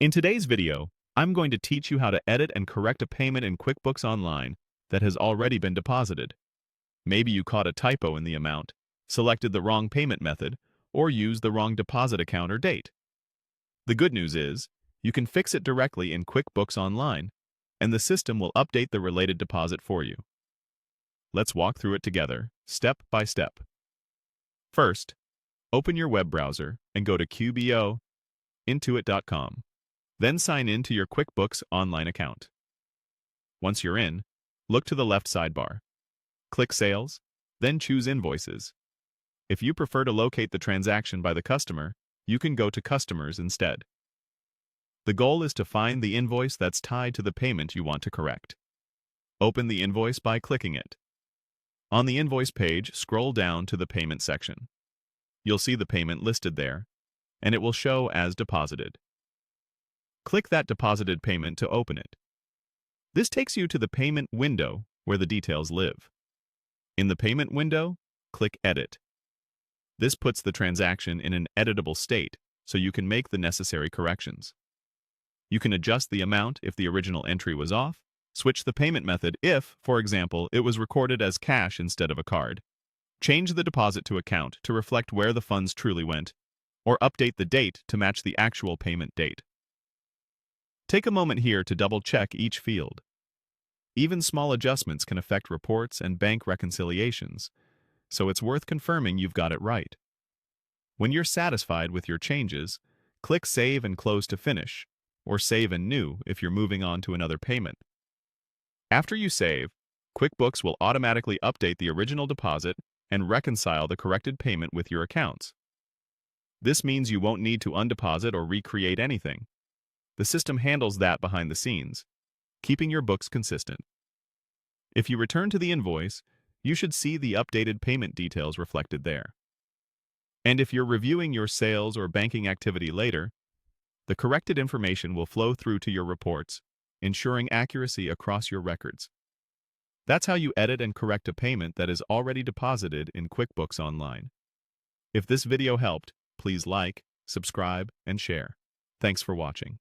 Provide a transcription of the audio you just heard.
In today's video, I'm going to teach you how to edit and correct a payment in QuickBooks Online that has already been deposited. Maybe you caught a typo in the amount, selected the wrong payment method, or used the wrong deposit account or date. The good news is, you can fix it directly in QuickBooks Online, and the system will update the related deposit for you. Let's walk through it together, step by step. First, open your web browser and go to qbointuit.com. Then sign in to your QuickBooks Online account. Once you're in, look to the left sidebar. Click Sales, then choose Invoices. If you prefer to locate the transaction by the customer, you can go to Customers instead. The goal is to find the invoice that's tied to the payment you want to correct. Open the invoice by clicking it. On the invoice page, scroll down to the Payment section. You'll see the payment listed there, and it will show as deposited. Click that deposited payment to open it. This takes you to the payment window where the details live. In the payment window, click Edit. This puts the transaction in an editable state so you can make the necessary corrections. You can adjust the amount if the original entry was off, switch the payment method if, for example, it was recorded as cash instead of a card, change the deposit to account to reflect where the funds truly went, or update the date to match the actual payment date. Take a moment here to double-check each field. Even small adjustments can affect reports and bank reconciliations, so it's worth confirming you've got it right. When you're satisfied with your changes, click Save and Close to finish, or Save and New if you're moving on to another payment. After you save, QuickBooks will automatically update the original deposit and reconcile the corrected payment with your accounts. This means you won't need to undeposit or recreate anything. The system handles that behind the scenes, keeping your books consistent. If you return to the invoice, you should see the updated payment details reflected there. And if you're reviewing your sales or banking activity later, the corrected information will flow through to your reports, ensuring accuracy across your records. That's how you edit and correct a payment that is already deposited in QuickBooks Online. If this video helped, please like, subscribe, and share. Thanks for watching.